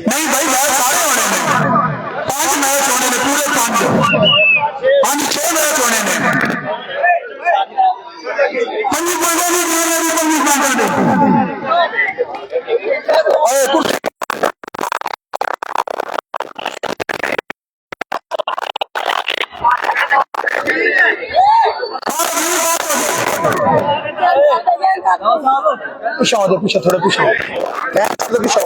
नहीं भाई मैच सारे होने में 5 मैच होने में पूरे 5 6 मैच होने में 25 पीछे थोड़े पीछे पीछे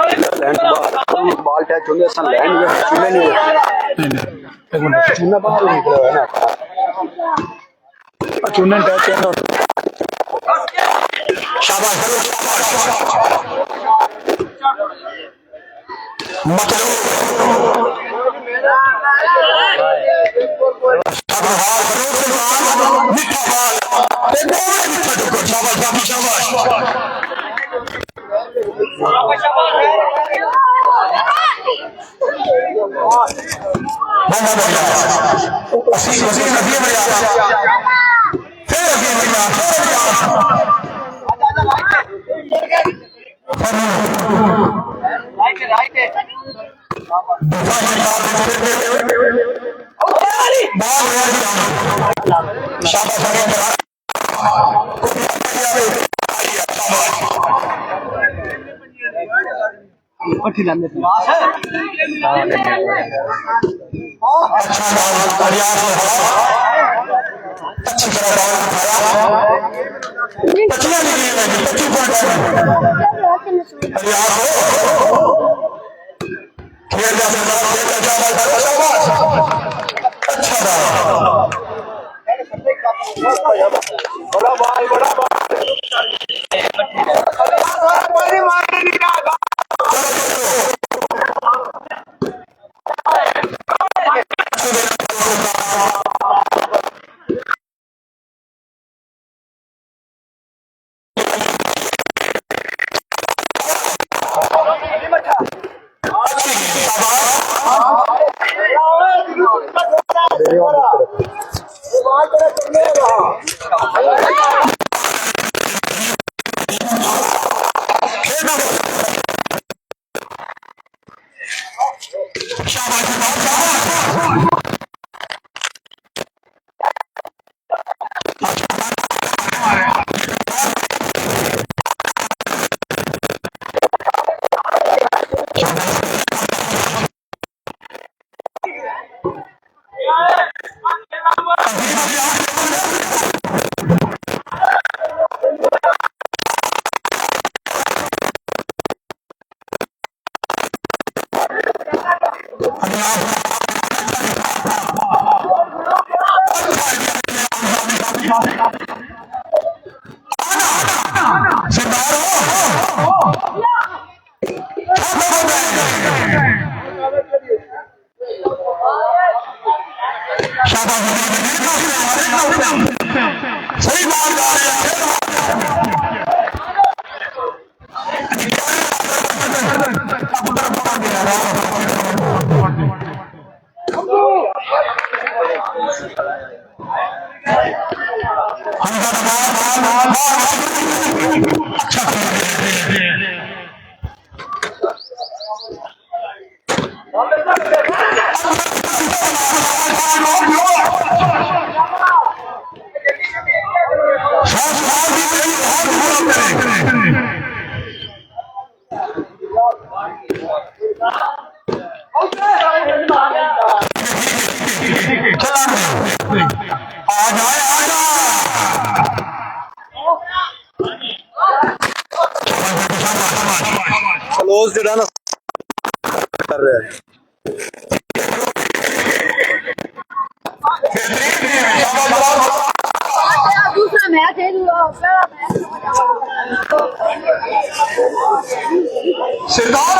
नहीं बॉल टच होंगे लैंड चूल्हे नहीं चूना बाहर निकला है ना चूना टच है शाबाश सरदार सही बात गा रहे हैं। क्लोज जो ना कर रहे हैं। दूसरा मैच है सरदार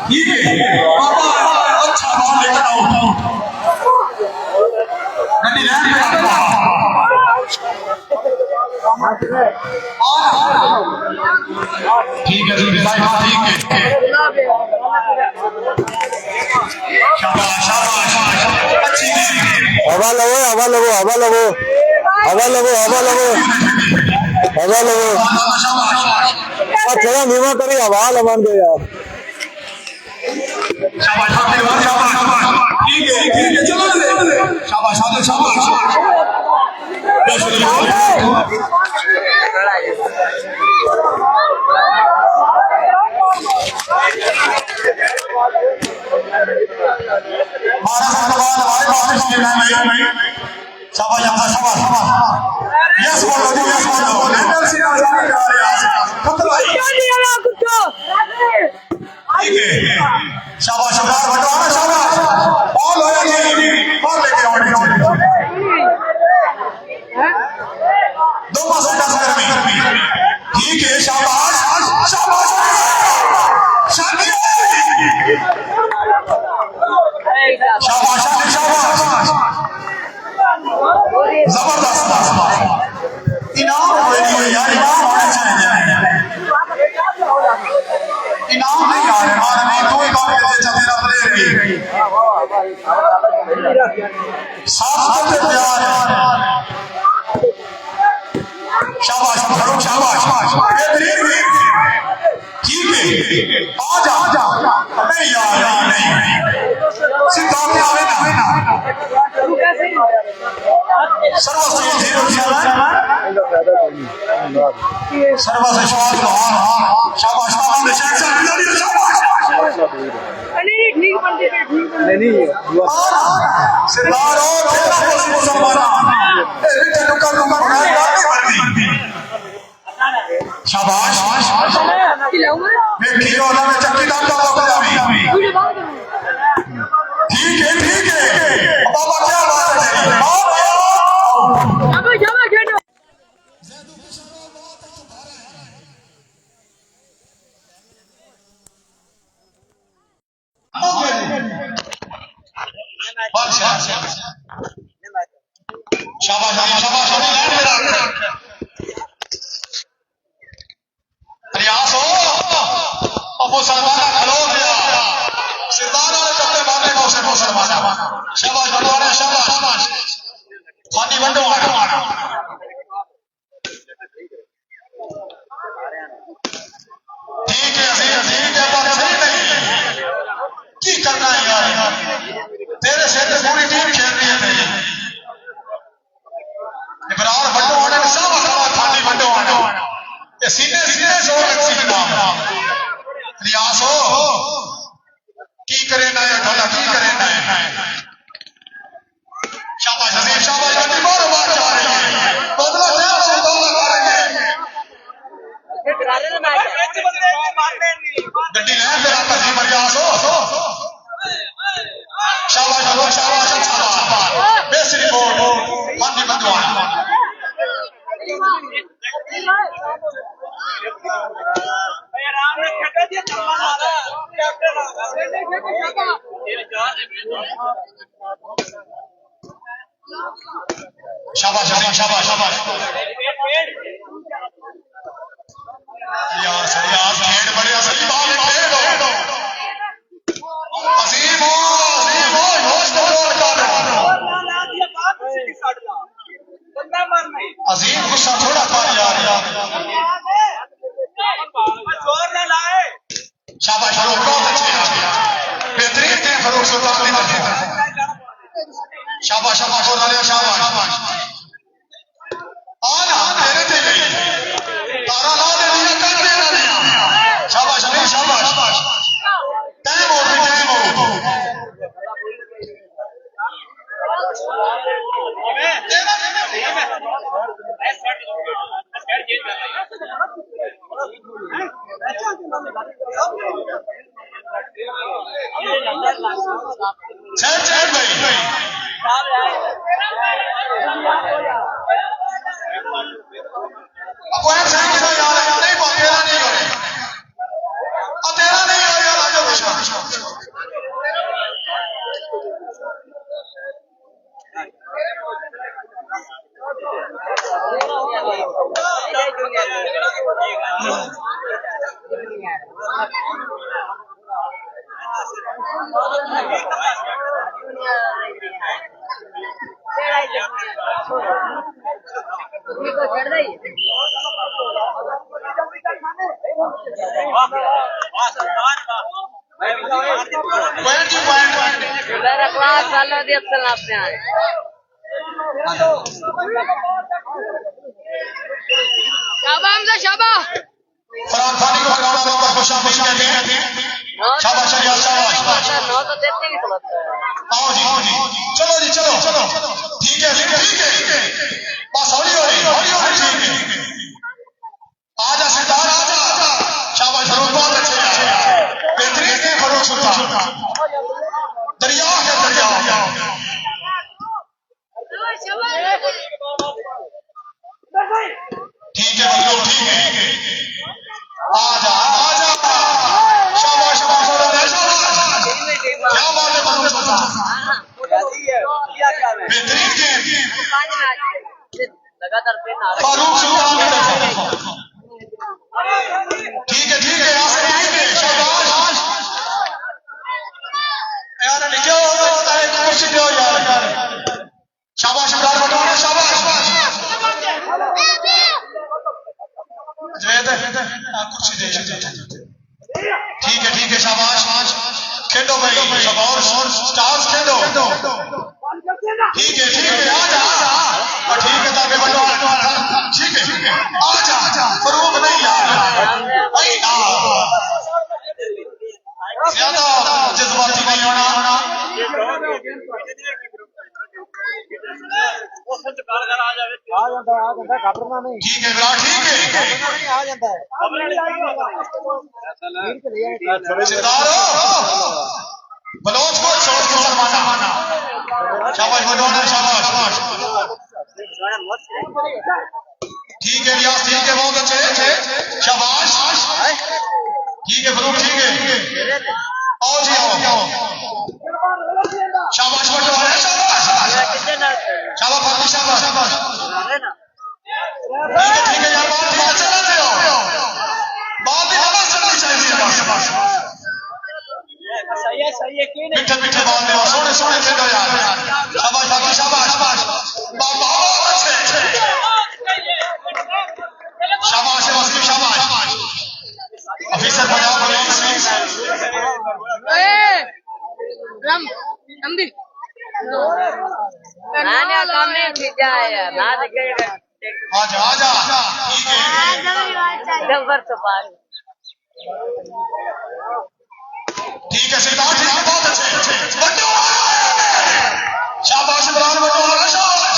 ठीक है अच्छा बॉल लेकर आओ ठीक है ठीक है शाबाश शाबाश अच्छी हवा लगो हवा लगो हवा लगो हवा लगो हवा लगो हवा लगो थोड़ा धीमा करिए हवा लमान दो यार। शाबाश शाबाश ठीक है चलो शाबाश शाबाश शाबाश दो ठीक है शाबाश शाबाश शाबाश शाबाश जबरदस्त इनाम यार इनाम होने चाहिए इनाम नहीं आ रहे नहीं तो ही बात करते चलते रहे साथ प्यार शाबाश शाबाश ठीक है आजा नहीं यार नहीं सिद्धांत आवे ना शाबाश ठीक है बाबा क्या बात है शाबाश प्रयास हो अब सलमाना खलो गया सिरदाना ने कपड़े बांधे को सलमाना शाबाश बंडवाना शाबाश खानी बंडवाना ठीक है पर सही नहीं की करना है यार तेरे से पूरी टीम खेल रही है इब्रार बंडवाना ने शाबाश खानी बंडवाना सीधे जोर रखी नाम रियास हो की करे ना ढोला की करे ना शाबाश हसीब शाबाश गड्डी बार जा रही है बदला जैब से दौला कर रही है गड्डी ले तेरा तजीब रियास हो शाबाश अच्छा शाबाश अजीम, शाबाश शाबाश। यार सही, आप खेल बड़े असली बाल खेल हो। अजीम हो, होश कंट्रोल कर। अजीम गुस्सा थोड़ा कर यार। शाबाश फरूक, बहुत अच्छे बेहतरीन थे फरूक सुल्तान की तरफ। शाबाश शाबाश, शाबाश। आना तेरे ते गई तारा ला दे दिया, कर देना दिया। शाबाश अली, शाबाश। टाइम हो भी, टाइम हो। चल भाई, पॉइंट सही किया यार। नहीं तेरा नहीं हो, तेरा नहीं हो यार। आजो विश्वास मेरा क्लास वालों दी अक्सर आपने आए शाबा हमजा शाबा फरहान खानी को फरहान साहब का खुशामदीद कहते हैं। शाबाश शाबाश शाबाश। नौ तो देते ही खलता है। आओ जी, चलो जी, चलो। ठीक है बस, हौली हौली ठीक है। आजा सरदार आजा। शाबाश फरूक, बहुत अच्छे बेहतरीन है फरूक सुल्तान। दरिया है दरिया। ठीक है बिल्कुल ठीक है। आजा शाबाश शाबाश। क्या बात है फरूक सुल्तान, बेहतरीन गेम लगातार फारूक सुल्तान की तरफ। ठीक है यार, शाबाश यार। लिखे कुर्सी दो यार। शाबाश इमरान बटवाना, शाबाश। कुर्सी दे। ठीक है शाबाश। खेलो भाई, सब और स्टार्स खेलो। ठीक है आजा। ठीक है ताकि बटवाना। ठीक है आजा। फरूक नहीं यार, ज्यादा जज्बाती नहीं होना। ठीक है विराट, ठीक है सितारो बलोच को छोड़ के सरमाना। शाबाश बटवाना, शाबाश। ठीक है रियाज, ठीक है बहुत अच्छे शाबाश। ठीक है फरूक, ठीक है। आओ जी आओ। शाबाश बटवाना, शाबाश फरूक, शाबाश। ठीक है यार, बात ठीक है, चलाते हो। बात ही हवा चलनी चाहिए बस। मीठे बात में सोने खेलो यार। शाबाश बाकी, शाबाश बहुत अच्छे। शाबाश ऑफिसर पंजाब पुलिस। आजा ठीक है। ठीक है सरदार, ठीक है बहुत अच्छे। शाबाश इमरान बटवाना, शाबाश।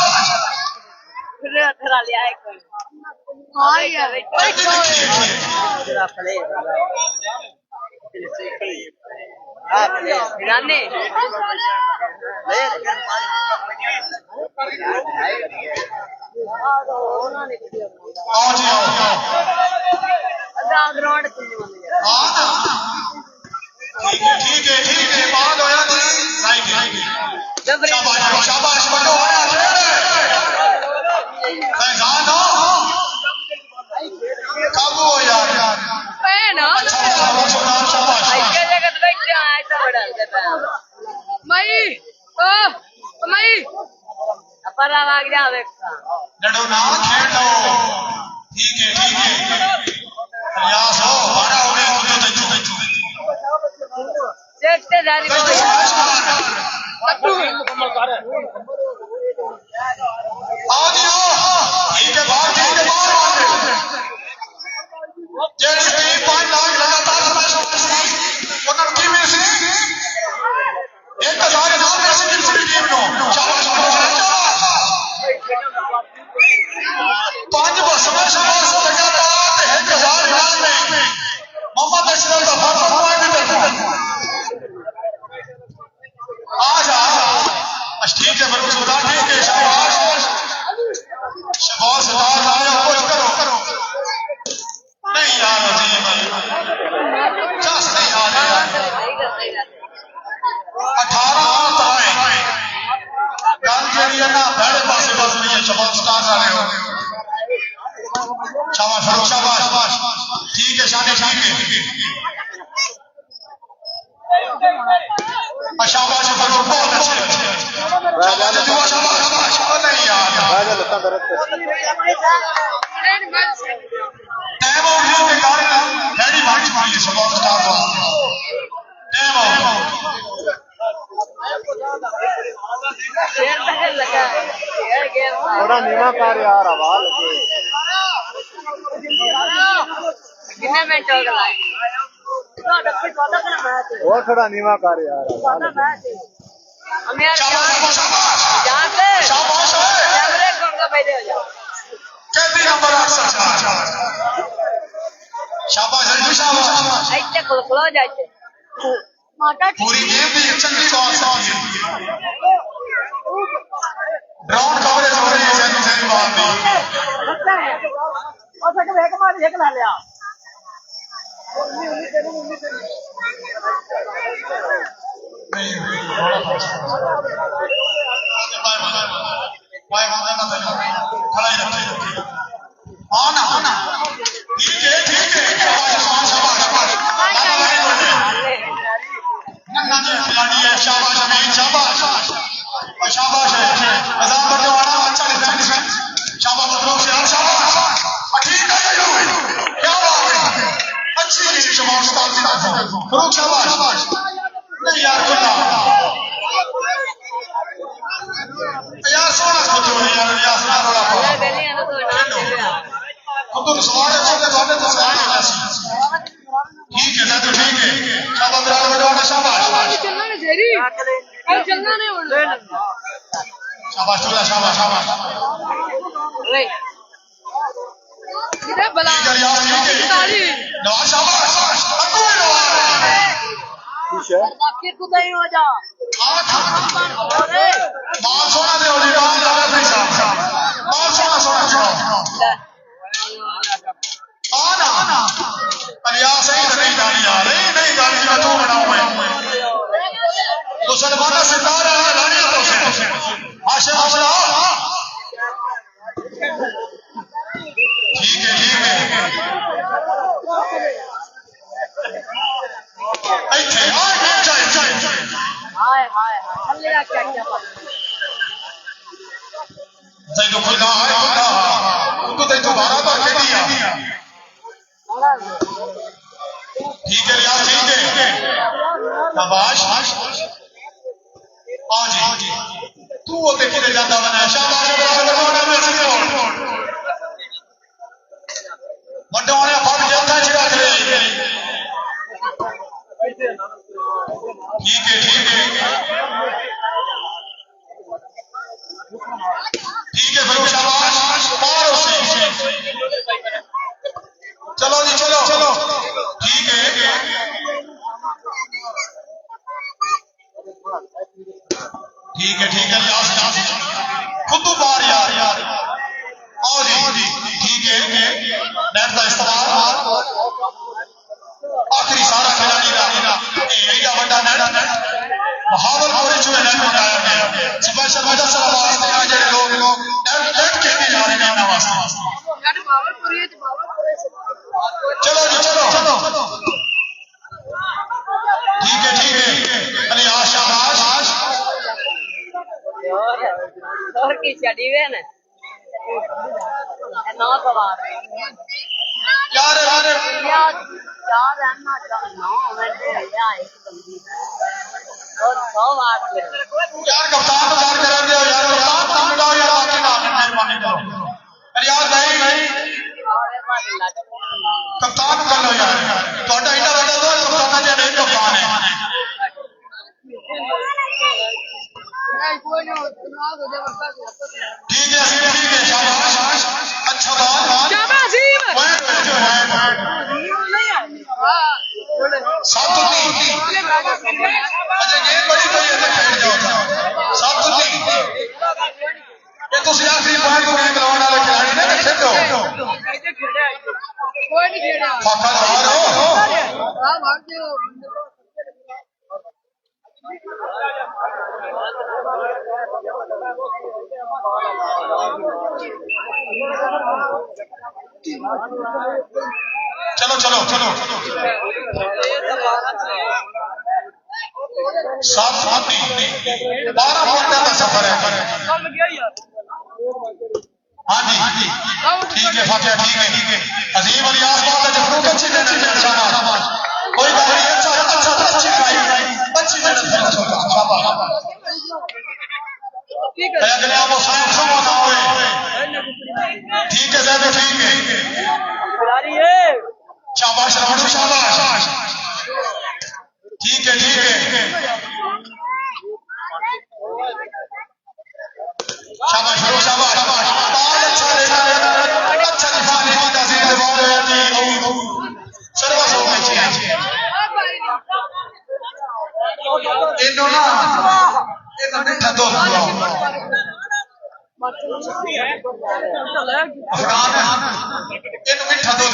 आओ जी आओ। ठीक है बात होया शाबाश बटवाना। परा भाग जा देखता लड़ो ना खेलो ठीक है प्रयास हो बड़ा होने को तो देखते जारी ठीक है बात जेडी टीम 5 लाख लगातार उन्होंने टीम में से 1000 नाम में से पूरी टीम नो शाबाश 5 बस शाबाश लगातार 1000 नाम में मोहम्मद अशरफ का फर्स्ट पॉइंट भी करता आजा ठीक है बिल्कुल सुधार ठीक है शाबाश शाबाश सुधार आया कुछ करो नहीं यार अजीब जस नहीं आ रहा 18 ताए गल जेडी है ना बड़े पासे बस नहीं है शाबाश स्टार आ रहे हो शाबाश ठीक है शाने ठीक है शाबाश बहुत अच्छे शाबाश नहीं यार टाइम हो गया के कारण रेडी मार चुकी है शाबाश स्टार टाइम हो थोड़ा नीमा कर यार आवाज कितने मिनट हो गए और थोड़ा नीमा कर यार हम यार जहाँ से कैमरे को बैठे हो जाओ कहती नंबर 8 शाबाश ऐसे खुल जाते पूरी गेम भी चंगी कौन सा ग्राउंड कवरेज हो रही है सही बात नहीं और सके एक मार एक ला लिया ठीक है शाबाश खिलाड़ी है शाबाश अमीन शाबाश है निजाम बंदवाड़ा अच्छा डिफेंस शाबाश मखलूक से शाबाश ठीक है क्या बात है अच्छी शाबाश फरूक शाबाश नहीं यार यार सोना खोतो यार यार थोड़ा खुद तो सवाल है तो सवाल है ठीक है शाबाश बराबर बंदवाड़ा शाबाश चलना नहीं जेरी चलना नहीं शाबाश इधर बला नवाज शाबाश फिर कुदा ही हो जा बाल सोना दे ओली बाल ज्यादा पैसा बाल सोना आना अलिया सही नहीं गाड़ी यार नहीं गाड़ी में तू बनाऊं मैं मुसलमाना सितारा है गाड़ी तो से आशा ठीक है ऐसे हाय अल्लाह क्या सही तो खुदा है उनको तो दोबारा तो कह दिया ठीक है यार ठीक है शाबाश जी तू वो देखी दे जाता बना शाबाश बड़े फट जाता है छिड़ा करे ठीक है फिर शाबाश पार से चलो जी चलो ठीक है खुद बार यार आओ जी ठीक है नेट का इस्तेमाल आखिरी सारा खिलाड़ी का एडा बड़ा नेट बहावलपुर चुने नेट बनाया गया स्पेशल मदद से वास्ते जेडे लोग और की चढ़ी हुए ने नौ सवार यार यार चार रहना नौ मिनट या एक बंदी और 100 वाट यार कप्तान को याद करा दिया यार कप्तान नाम मिलाओ यार बाकी नाम है मेहरबानी करो अरे यार नहीं कप्तान कर लो यार थोड़ा इतना बड़ा तो कप्तान जी नहीं कप्तान है ठीक है शाबाश अच्छा बात शाबाश सात तो तीन अच्छा गेंद बड़ी कोई है तो खेल जाओ सात तो तीन ये तो सियासी पॉइंट को गेंद लगाने वाले खिलाड़ी ने खेलो कोई नहीं खेला फाका लगा रहे हो हां भाग दो चलो चलो चलो सात 12 पॉइंट का सफर है हाँ जी ठीक है फातिहा ठीक है अजीम अली आसमान का जफरू को अच्छी देना चाहिए शाबाश कोई बात नहीं अच्छा अच्छी अच्छी शाबाश ठीक है अगले आप साफ समाना हुए ठीक है ज़्यादा ठीक है शाबाश रावण शाबाश ठीक है शाबाश शाबाश बहुत अच्छा देखा अच्छा दिफा नहीं तहसील दिफा रहे सर्वस हो गई है इन्हों ना इन्हों मिठा दो अफगान इन्हों मिठा दो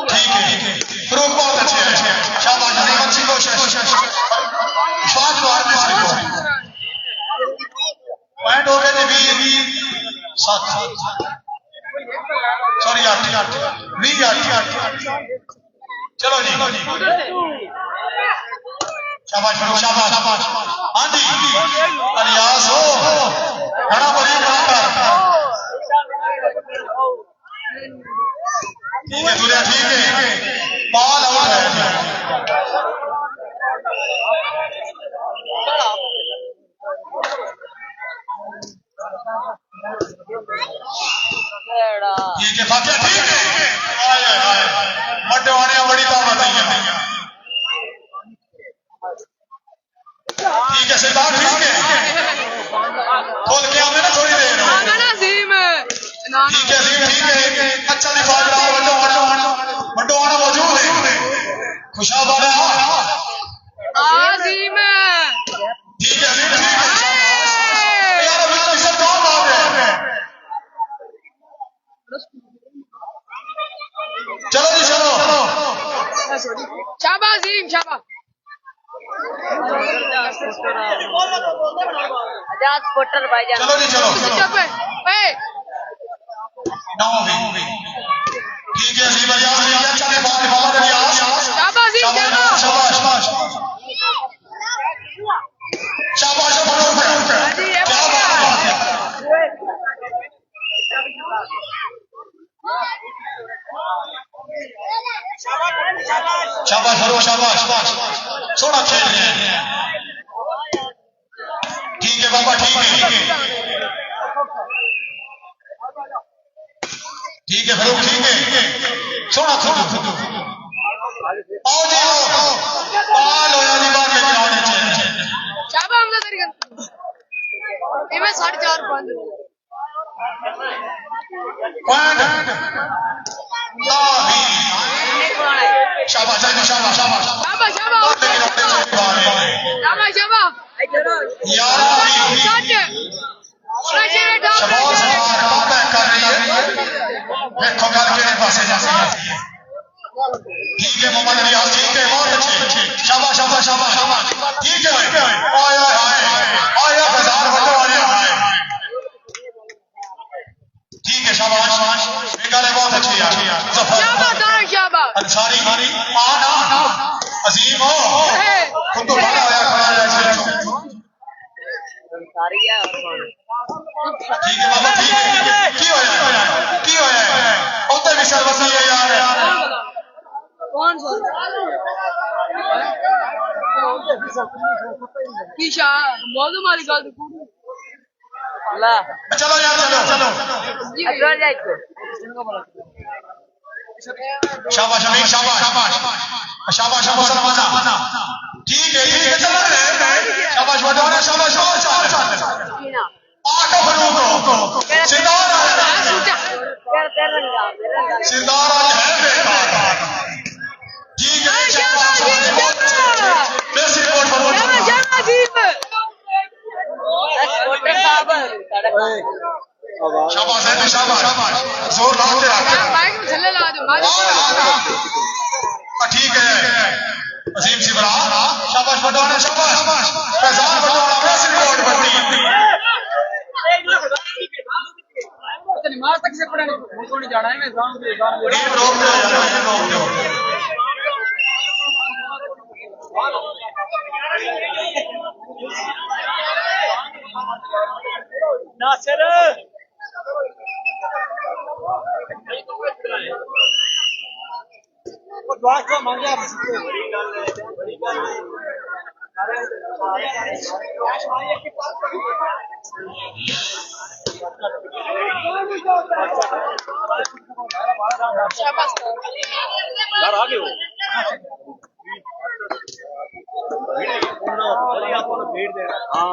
ठीक है फरूक बहुत अच्छे हैं शाबाश अजीम अच्छी कोशिश विश्वास को आदमी से पॉइंट हो गए थे 7 सॉरी 8 चलो जी शाबाश शाबाश हाँ जी अलियास हो घना बड़ी कर ठीक है दुनिया ठीक है बॉल आउट है ठीक है फातिहा ठीक है बड़े वाले बड़ी ताकत है ठीक है सरदार ठीक है खोल के आवे ना थोड़ी देर ठीक है ठीक है अच्छा दिफा रहा बड़ो आना मौजूद है खुशाब आ रहा आजीम ठीक है यार अभी तो सब कौन आ रहे हैं चलो जी चलो शाबाश अजीम शाबाश आजाद स्पोर्टर भाईजान चलो जी चलो चुप है नौ भी ठीक है अजीम अलियास ने अच्छा दिफा अलियास शाबाश शाबाश शाबाश क्या बात है शाबाश थोड़ा खेल रहे हैं ठीक है बाबा ठीक है फरूक ठीक है थोड़ा आओ जी आओ बाल हो जानी बात लेके आने चाहिए शाबाश हमने तरीका इमे 4.5 पॉइंट शाबाश शाबाश यार देखो गल के पासे जा ठीक है मोहम्मद अलियास ठीक है बहुत अच्छे शाबाश ठीक है आया बाजार बड़े वाले ठीक है शाबाश मेघालय बहुत अच्छी अंसारी आना अजीम हो खुद तो बड़ा आया खड़ा है संसारी है और कौन ठीक है बाबा ठीक है की होया उत्ते भी सर्वसी है यार कौन सा कीशा मौजू मारी गल अल्लाह चलो यार चलो अदर जाए तो शाबाश अमीन शाबाश मुसलमान ठीक है चलो शाबाश वडोरा शाबाश आका फरूको सितार सितार है बेकार ठीक है शाबाश बेस रिपोर्ट फरूक एक्सपोर्टर साहब शाबाश है शाबाश जोर लाते माइक में थल्ले ला दो ठीक है अजीम सिबरा शाबाश वडोरा शाबाश फैजान वडोरा बेस रिपोर्ट बत्ती नमाज तक से पढ़ने को नहीं जाना है मैं रोक दो नासिर दुआ को मांगे आप यार आ गए हो भेड़ दे रहा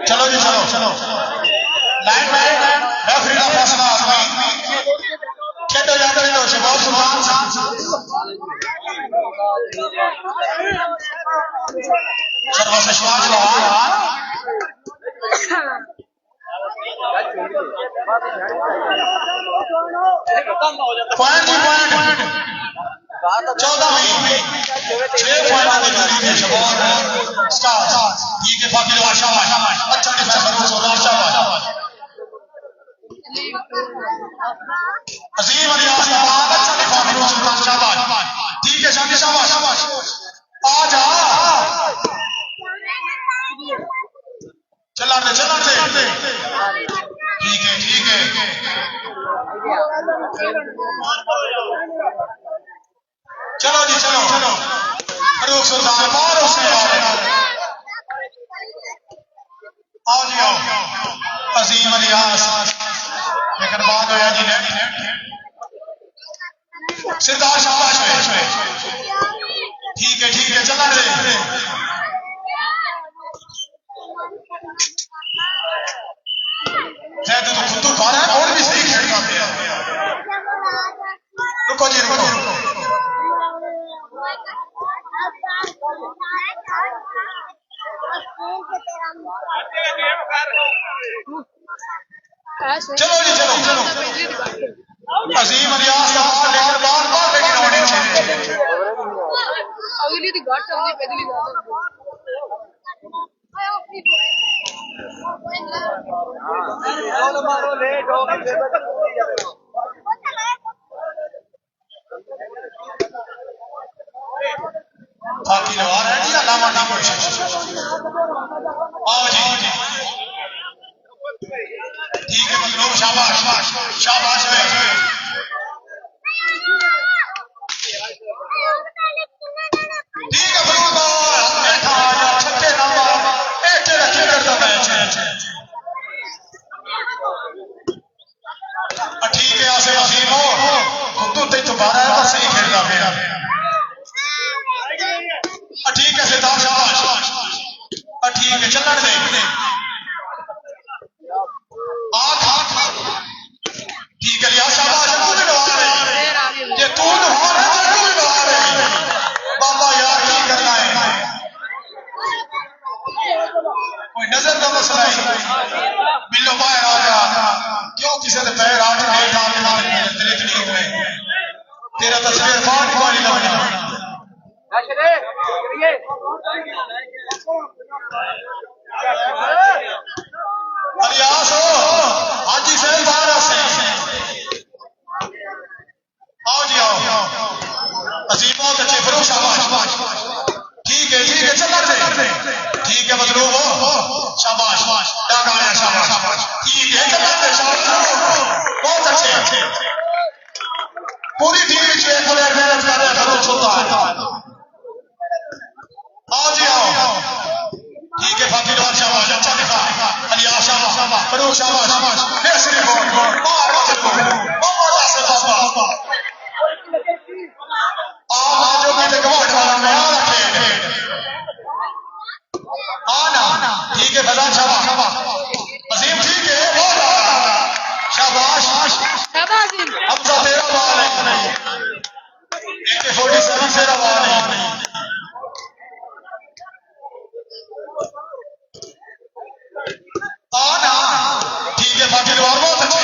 चलो जी चलो लाइन में रेफरी का फैसला खेलो जाते हैं शबाब सुल्तान शर्मा से शिवाज पॉइंट 14 में 6 पॉइंट की जोड़ी थी शबाब स्टार ठीक है फाकिर शाबाश अच्छा डिफेंस फरूख शाबाश अजीम अली आसमान अच्छा डिफेंस फरूख शाबाश ठीक है शाबाश शाबाश आ जा चला दे ठीक है चलो जी चलो फरूख सुल्तान मारो उसने आओ जी आओ अजीम अली लेकिन बात होया जी ने सिरदार शाबाश ठीक है चला दे तो खुद तो खा रहा है और भी सही खेलता है रुको जी रुको चलो जी चलो अजीम अलियास का बाल लेकर बार लेकिन होने चाहिए अगली दी घाट होगी पहली मारो लेट हो बाकी लोग आ रहे हैं जी अलामा ना कोई आओ जी ठीक है मतलब शाबाश है ठीक है छक्के नंबर एक रखी करता मैच ठीक है आसे अजीम हो खुद तो दोबारा है बस सही खेलता मेरा ठीक है सिद्धार्थ शाबाश ठीक है चलने दे ठीक है लिया शाबाश तू भी लगा रहे ये तू तो हार है तू भी लगा रहे बाबा यार क्या करना है कोई नजर का मसला है बिल्लो बाहर आ गया क्यों किसी ने पैर आठ डेढ़ डाल तेरे करीब में तेरा तस्वीर फाड़ वाली लगना अलियास हो हाजी साहब बाहर आओ जी आओ अजीम बहुत अच्छे फरूख शाबाश ठीक है चल दे ठीक है मजलूब हो शाबाश शाबाश ठीक है चल दे शाबाश बहुत अच्छे पूरी टीम में प्लेयर मेहनत कर रहे हैं फरूख सुल्तान आओ जी आओ ठीक है फाकिर और शाबाश अच्छा दिखा अलियास शाबाश फरूख शाबाश नेसरी बोल मार से बाबा आज जो भी गवाट वाला नया रखे आना ठीक है फजान शाबाश अजीम ठीक है बहुत शाबाश हमजा तेरा बाल है AK-47 तेरा बाल है आना ठीक है फाकिर और बहुत अच्छे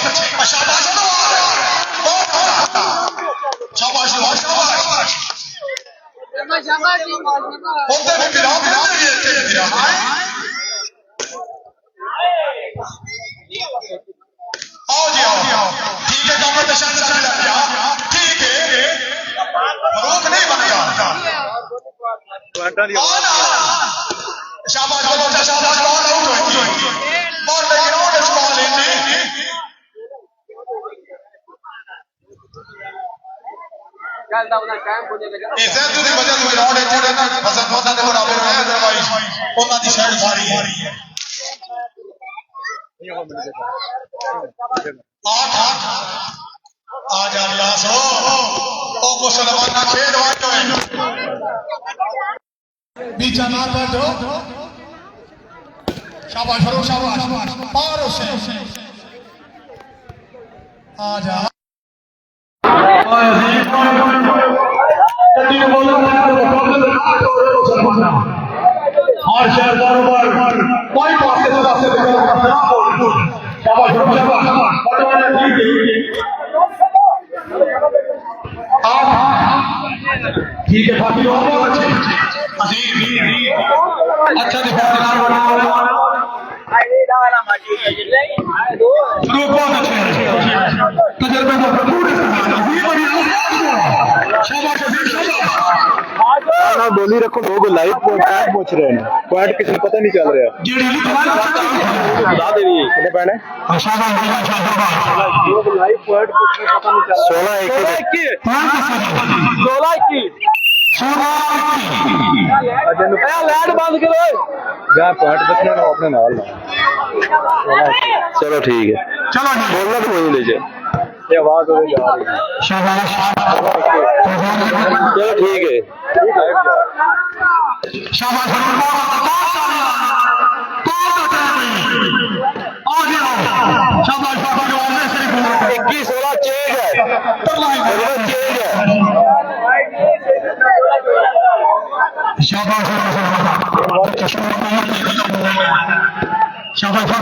शाबाश बोलते भी बिना आओ जी आओ ठीक है कमर पे शांत चल गया ठीक है रोक नहीं बनेगा शाबाश बोलो शाबाश बॉल आउट होगी बॉल लेकिन आउट है बॉल इनने इसे दूसरी वजह से ग्राउंड है थोड़े ना पसंद होता है बराबर है अदरवाइज ਉਹਨਾਂ ਦੀ ਸਾਈਡ ਸਾਰੀ ਹੈ आ जा लियास हो ओ मुसलमान खेल वाले बीचा ना बैठो शाबाश फरूक शाबाश पार से आ जा और शहरदारों पर कोई पास से शाबाश पटवाना ठीक है बाकी और बहुत अच्छे अजीब अच्छा दिखा बहुत अच्छे तजर्बे को भरपूर ना बोली रखो लोग लाइव पॉइंट पूछ रहे हैं पॉइंट किसी को पता नहीं चल रहा बता दे रही है पहले लोग लाइव पॉइंट पूछने पता नहीं चल 16 लाइट बंद करो जा पॉइंट बचने ना अपने नाल चलो ठीक है चलो बोलना तो वही ले जाए ये आवाज हो जा रही है चलो ठीक है शाबाश शाबाश 21-16 चेंज है चेंज है शाबाश शाबाश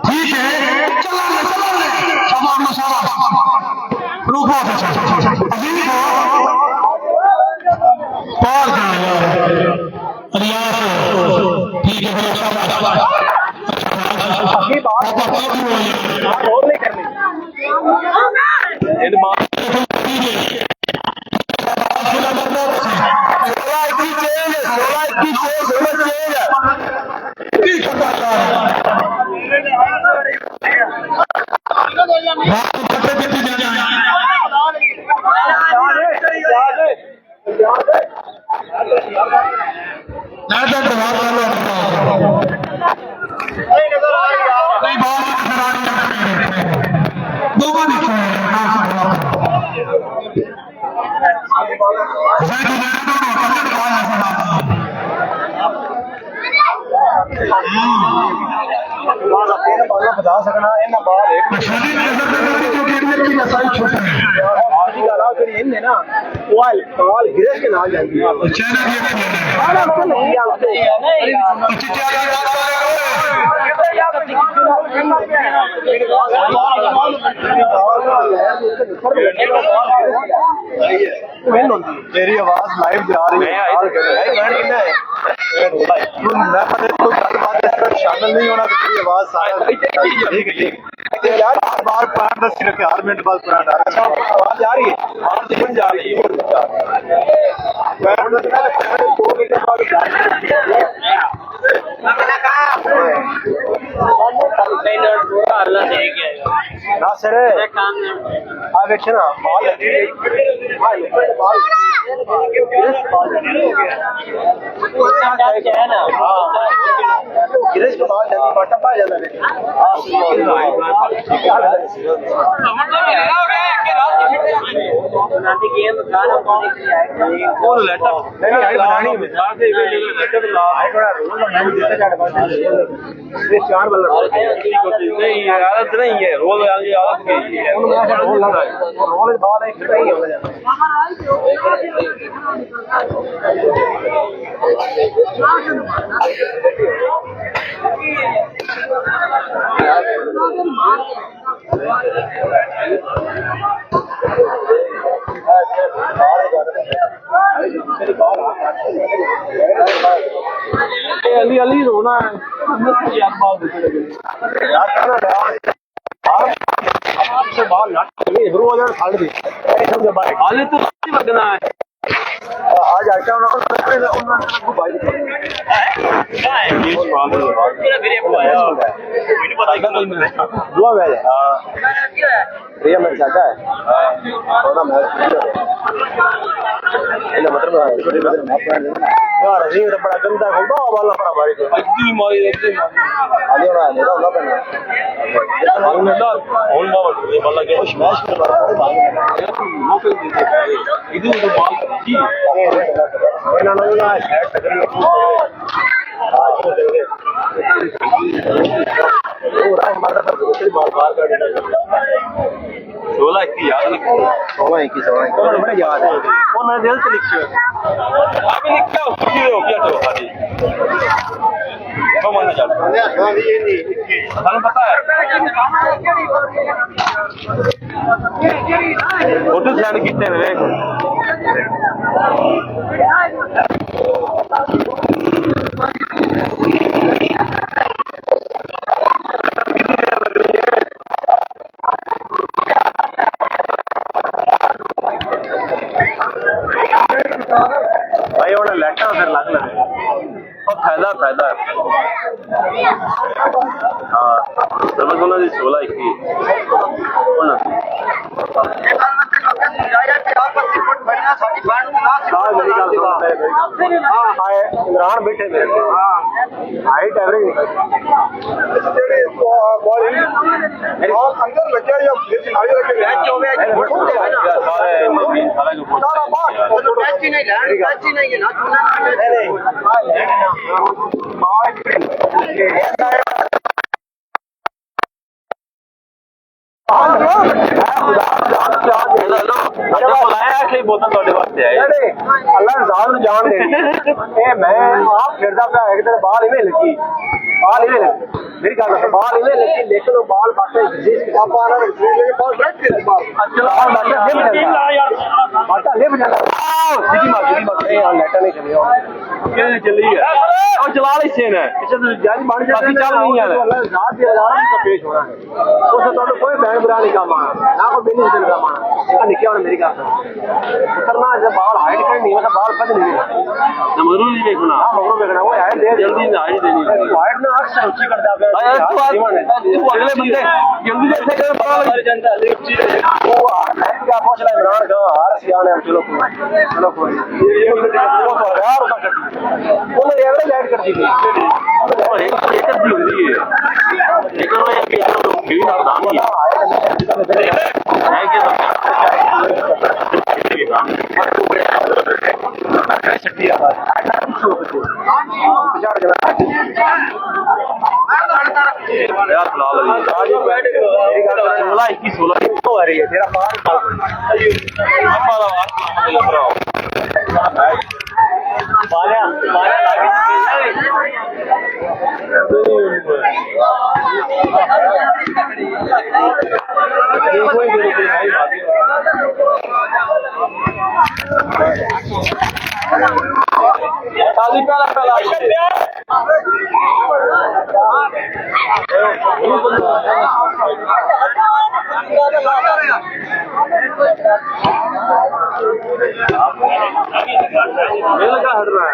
ठीक है चलो शाबाश रुक बहुत अच्छा पार रियाज ठीक है शाबाश और नहीं करनी बता सकना ना गिरश के नाल तेरी आवाज लाइव जा रही है शामिल नहीं होना तो तेरी आवाज सारा ठीक है यार बार 5-10 मिनट 4 मिनट बाद आवाज जा रही है आवाज दिखने जा रही है ना सर आ देखे ना बाल लगी गिरीश के बाल जल्दी बटन पा जाता नहीं है रोल अली अली रोना है बाल तो लगना है आज आटा मेरे चाचा है मतलब यार रिंग तो बड़ा गंदा खोलता वाला पड़ा मारी तो इतनी मारी आगे ना मेरा होगा पहले होल बाबा वाला के स्मैश कर रहा है मौके दे ಇದು ಇದು ಬಾಲ್ ಕಿ ना हेड टकरी आज को देंगे पूरा हमारा पर बाल बाल का 16 की याद रखो 16 की बड़ा याद है वो मैं दिल से लिखियो अभी लिखा उसकी हो गया तो खाली कौन नहीं जाता ये नहीं ਤੁਹਾਨੂੰ ਪਤਾ ਹੈ ਫੋਟੋ ਸੈਂਡ ਕੀਤੇ ਨੇ ਵੇਖ भाई उन्हें लेटा फिर लग लगे और फायदा फायदा हाँ समझ होना जी 16 21 होना इमरान बैठे मेरे हाइट एवरेज अंदर लगे या अल्लाह जान दे मैं आप फिरदा पे एक दिन बाल इवें लगी बाल इवें लगी मेरी गल बाल इवें लगी लेकिन वो बाल बाटे पापा ना लेके बाल बैठ के बाल चलो बाटा ले बजा सीधी मार ए यार लेटा नहीं चलियो के चली है और चला ली सेन है इसे तो जान बन जाती बाकी चल नहीं है अल्लाह जात दे अल्लाह का पेश होना है उसे तो कोई बहन बुरा नहीं काम आना ना कोई बेनी से काम आना इसका निकल और मेरी गल करना जब बाल हाइट करनी है बाल कद नहीं मगरू नहीं देखना हां मगरू देखना वो हाइट दे जल्दी ना हाइट देनी हाइट ना अक्सर ऊंची करता है तू अगले बंदे जल्दी जैसे कर पता लग जाता है वो हाइट का पूछ ले इमरान का हार सियाने चलो कोई ये वो तो यार उसका कर वो एवरेज हाइट कर दी थी और एक भी होती है लेकिन वो एक भी ना दाम है कि यार फिलहाल 16 21 16 तो आ रही है तेरा बाल मारा मेरे का हट रहा है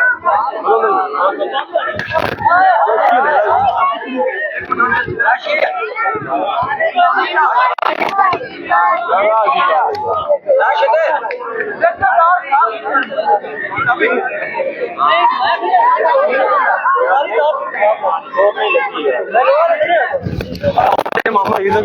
मामा इधर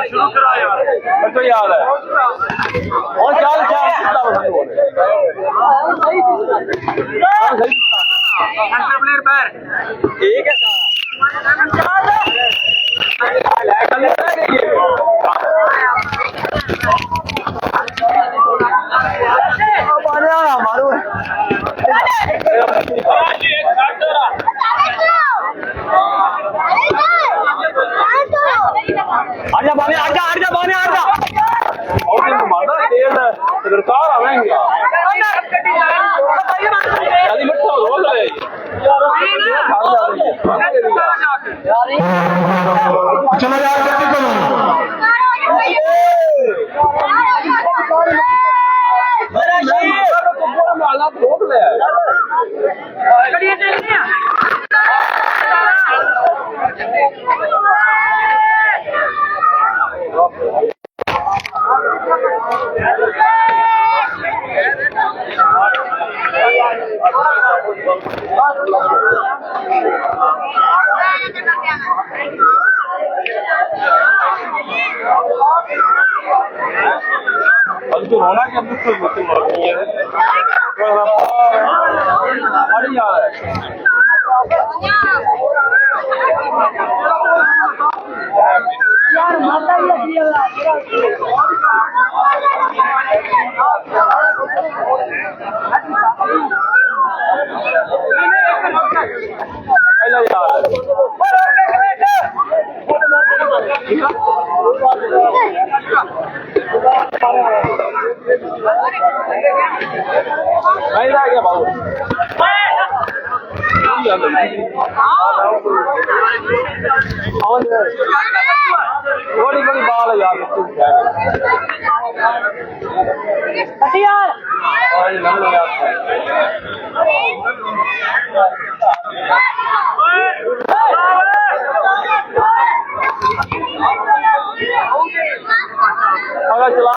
शुरू करा यार मेरे को याद है और चाल चाल कितना ठीक है मारू आजा बाने आजा आजा बाने आजा और दिन मारना तेल सरकार आवेंगे जल्दी मत हो रोल ले चलो यार जल्दी करो मेरा शेर तो पूरा माला रोक ले कड़िए चलनी है तो रोना के अंदर कोई मतलब नहीं है बड़ी यार यार माता ही नहीं रह गया बाबू थोड़ी बड़ी बाल है यार अगर चला